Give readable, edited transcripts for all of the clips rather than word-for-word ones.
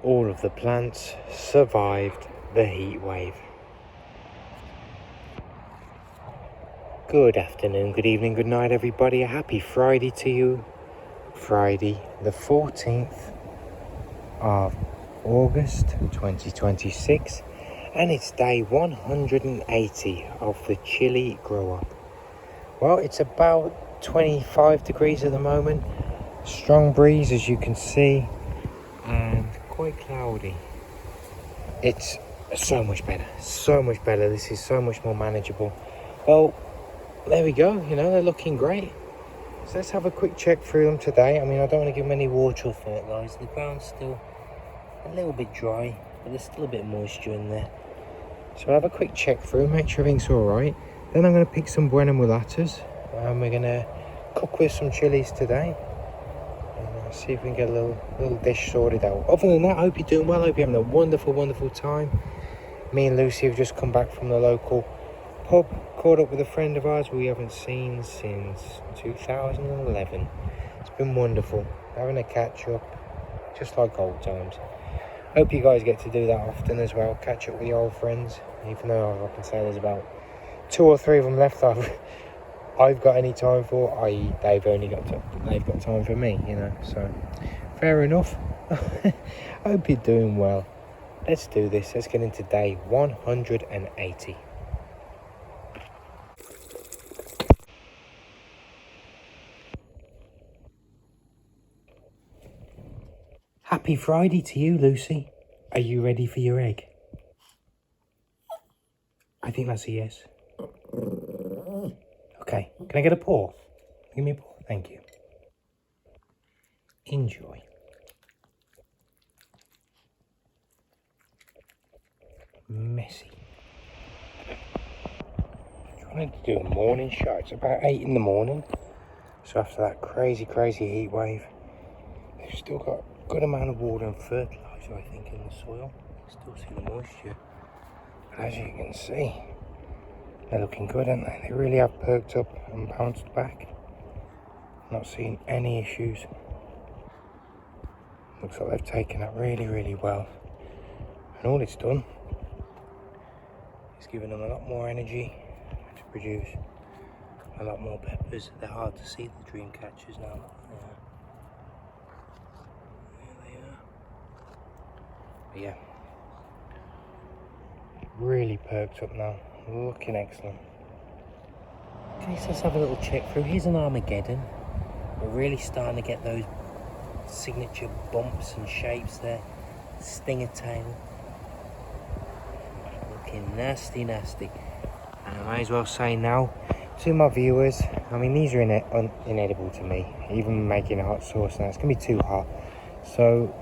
all of the plants survived the heat wave. Good afternoon, good evening, good night everybody. A happy Friday to you. Friday the 14th of August 2026, and it's day 180 of the Chilli grow up. Well, it's about 25 degrees at the moment, strong breeze as you can see, and quite cloudy. It's so much better, this is so much more manageable. Well, there we go, they're looking great. So let's have a quick check through them today. I mean, I don't want to give them any water or fertiliser. The ground's still a little bit dry, but there's still a bit of moisture in there. So I'll have a quick check through, make sure everything's alright. Then I'm going to pick some Buena Mulatas, and we're going to cook with some chilies today. And see if we can get a little dish sorted out. Other than that, I hope you're doing well. I hope you're having a wonderful time. Me and Lucy have just come back from the local pub, caught up with a friend of ours we haven't seen since 2011. It's been wonderful, having a catch up, just like old times. Hope you guys get to do that often as well, catch up with your old friends, even though I can say there's about 2 or 3 of them left I've got any time for, i.e. they've got time for me, so fair enough. I hope you're doing well. Let's do this, let's get into day 180. Happy Friday to you, Lucy. Are you ready for your egg? I think that's a yes. Okay, can I get a paw? Give me a paw, thank you. Enjoy. Messy. Trying to do a morning shot. It's about 8 in the morning. So after that crazy heat wave, they've still got a good amount of water and fertiliser, I think, in the soil. Still see the moisture. But as you can see, they're looking good, aren't they? They really have perked up and bounced back. Not seeing any issues. Looks like they've taken that really well. And all it's done is given them a lot more energy to produce a lot more peppers. They're hard to see, the dream catchers now. But yeah, really perked up now, looking excellent. Okay, so let's have a little check through. Here's an Armageddon. We're really starting to get those signature bumps and shapes there. Stinger tail, looking nasty. And I might as well say now to my viewers, I mean, these are inedible to me. Even making a hot sauce now, it's gonna be too hot. So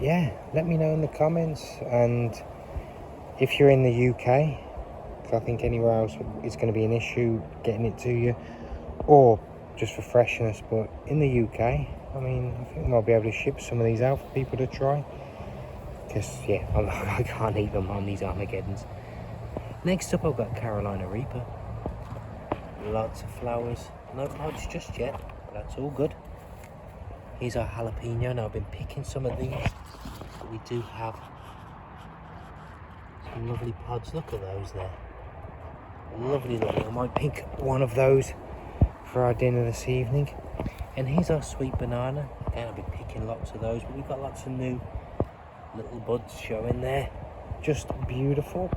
yeah, let me know in the comments, and if you're in the UK, because I think anywhere else it's going to be an issue getting it to you, or just for freshness. But in the UK, I mean, I think I'll be able to ship some of these out for people to try, because yeah, I can't eat them on these Armageddons. Next up, I've got Carolina Reaper. Lots of flowers, no pods just yet, but that's all good. Here's our Jalapeño. Now I've been picking some of these, but we do have some lovely pods. Look at those there, lovely. I might pick one of those for our dinner this evening. And here's our sweet banana. Again, I've been picking lots of those, but we've got lots of new little buds showing there, just beautiful.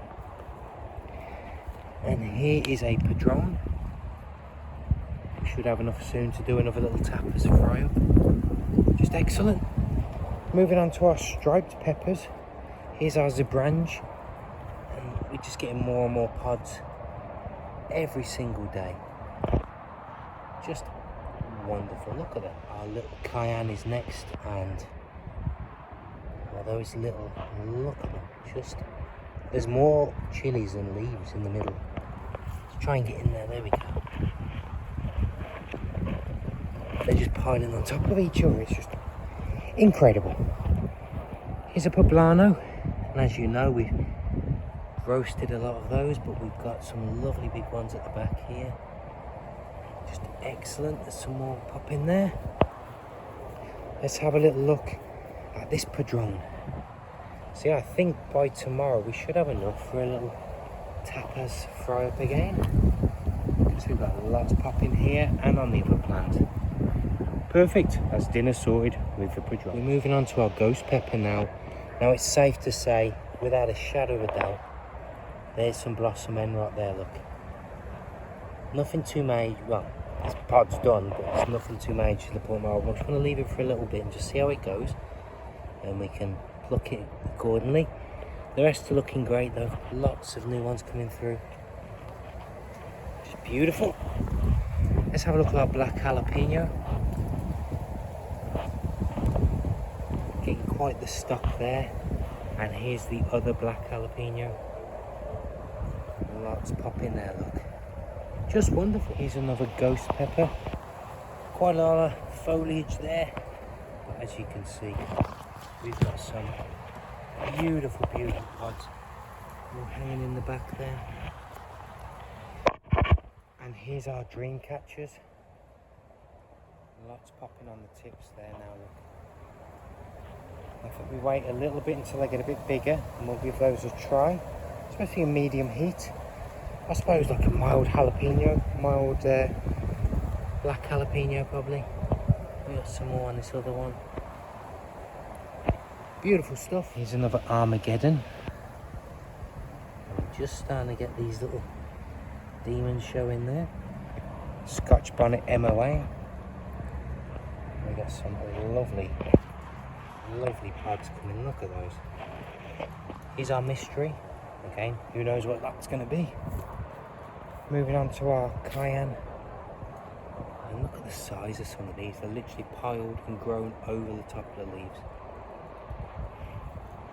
And here is a Padron. We should have enough soon to do another little tapas fry up. Just excellent. Moving on to our striped peppers. Here's our Zebrange, and we're just getting more and more pods every single day. Just wonderful. Look at that. Our little Cayenne is next, and those little, look at them. Just, there's more chilies than leaves in the middle. Let's try and get in there. There we go. They're just piling on top of each other. It's just incredible. Here's a Poblano, and as you know, we've roasted a lot of those, but we've got some lovely big ones at the back here. Just excellent. There's some more pop in there. Let's have a little look at this Padron. So yeah, I think by tomorrow we should have enough for a little tapas fry up again. Because we've got lots popping here and on the other plant. Perfect, that's dinner sorted with the Padron. We're moving on to our ghost pepper now. Now it's safe to say, without a shadow of a doubt, there's some blossom end right there, look. Nothing too major, well, this pod's done, but it's nothing too major to the point where I'm just going to leave it for a little bit and just see how it goes. And we can pluck it accordingly. The rest are looking great though, lots of new ones coming through. Just beautiful. Let's have a look at our black jalapeno. Getting quite the stock there. And here's the other black jalapeno. Lots popping there, look. Just wonderful. Here's another ghost pepper. Quite a lot of foliage there. But as you can see, we've got some beautiful, beautiful pods all hanging in the back there. And here's our dream catchers. Lots popping on the tips there now, look. I think we wait a little bit until they get a bit bigger and we'll give those a try, especially in medium heat. I suppose like a mild jalapeno, mild black jalapeno probably. We got some more on this other one. Beautiful stuff. Here's another Armageddon. I'm just starting to get these little demons showing there. Scotch Bonnet MOA. We got some lovely pods coming, look at those. Here's our mystery. Again, who knows what that's going to be. Moving on to our Cayenne. And look at the size of some of these. They're literally piled and grown over the top of the leaves.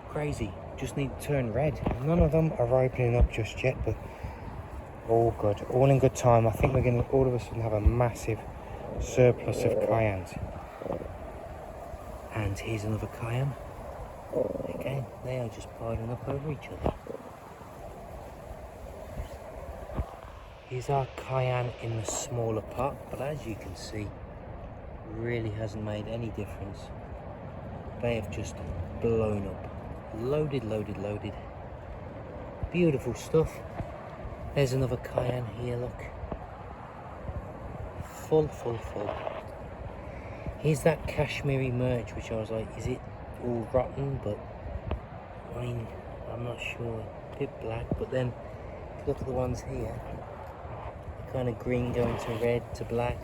Crazy. Just need to turn red. None of them are ripening up just yet, but all good. All in good time. I think we're going to all of a sudden have a massive surplus of Cayennes. And here's another Cayenne. Again, they are just piling up over each other. Here's our Cayenne in the smaller pot, but as you can see, really hasn't made any difference. They have just blown up. Loaded, loaded, loaded. Beautiful stuff. There's another Cayenne here, look. Full, full, full. Here's that Kashmiri Mirch, which I was like, is it all rotten? But I mean, I'm not sure. A bit black, but then if you look at the ones here, kind of green going to red to black.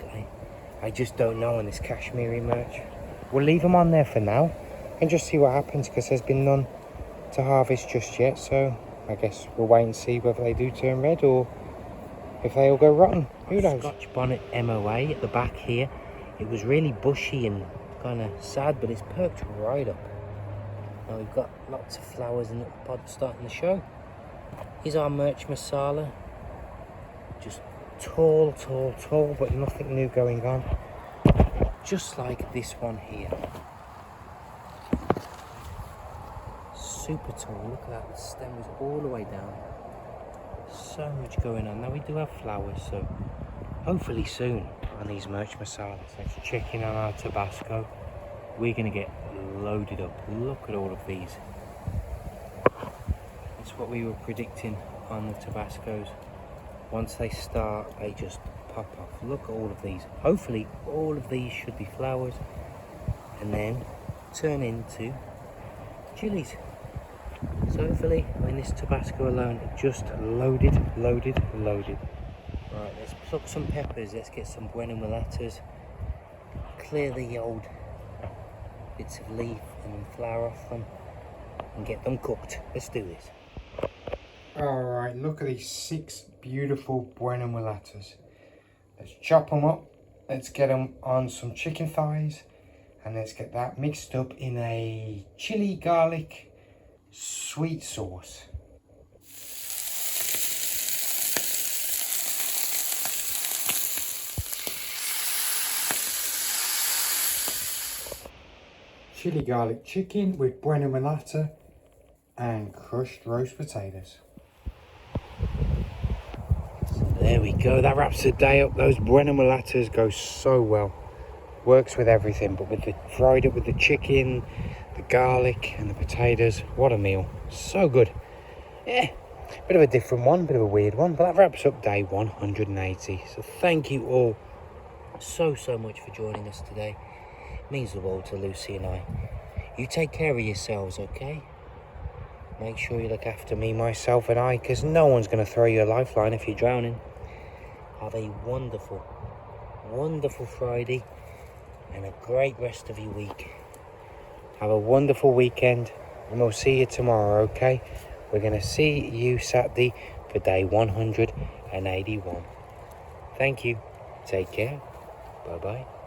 I just don't know on this Kashmiri Mirch. We'll leave them on there for now and just see what happens, because there's been none to harvest just yet. So I guess we'll wait and see whether they do turn red or if they all go rotten. Who knows? Scotch Bonnet MOA at the back here. It was really bushy and kind of sad, but it's perked right up. Now we've got lots of flowers and little pods starting to show. Here's our Mirch Masala. Just tall, tall, tall, but nothing new going on. Just like this one here. Super tall. Look at that. The stem was all the way down. So much going on. Now we do have flowers, so hopefully soon on these Mirch Masalas. Let's check in on our Tabasco. We're going to get loaded up. Look at all of these. It's what we were predicting on the Tabascos. Once they start, they just pop off. Look at all of these. Hopefully all of these should be flowers and then turn into chilies. So hopefully, I mean, this Tabasco alone just loaded, loaded, loaded. Right, let's pluck some peppers. Let's get some Buena Mulatas. Clear the old bits of leaf and flour off them and get them cooked. Let's do this. Alright, look at these 6 beautiful Buena Mulatas. Let's chop them up. Let's get them on some chicken thighs. And let's get that mixed up in a chili garlic sweet sauce. Chili garlic chicken with Buena Mulata and crushed roast potatoes. So there we go, that wraps the day up. Those Buena Mulatas go so well. Works with everything, but with the fried up with the chicken, the garlic and the potatoes. What a meal. So good. Yeah, bit of a different one, bit of a weird one, but that wraps up day 180. So thank you all so much for joining us today. It means the world to Lucy and I. You take care of yourselves, okay? Make sure you look after me, myself and I, because no one's going to throw you a lifeline if you're drowning. Have a wonderful Friday and a great rest of your week. Have a wonderful weekend, and we'll see you tomorrow, okay? We're going to see you Saturday for day 181. Thank you. Take care. Bye-bye.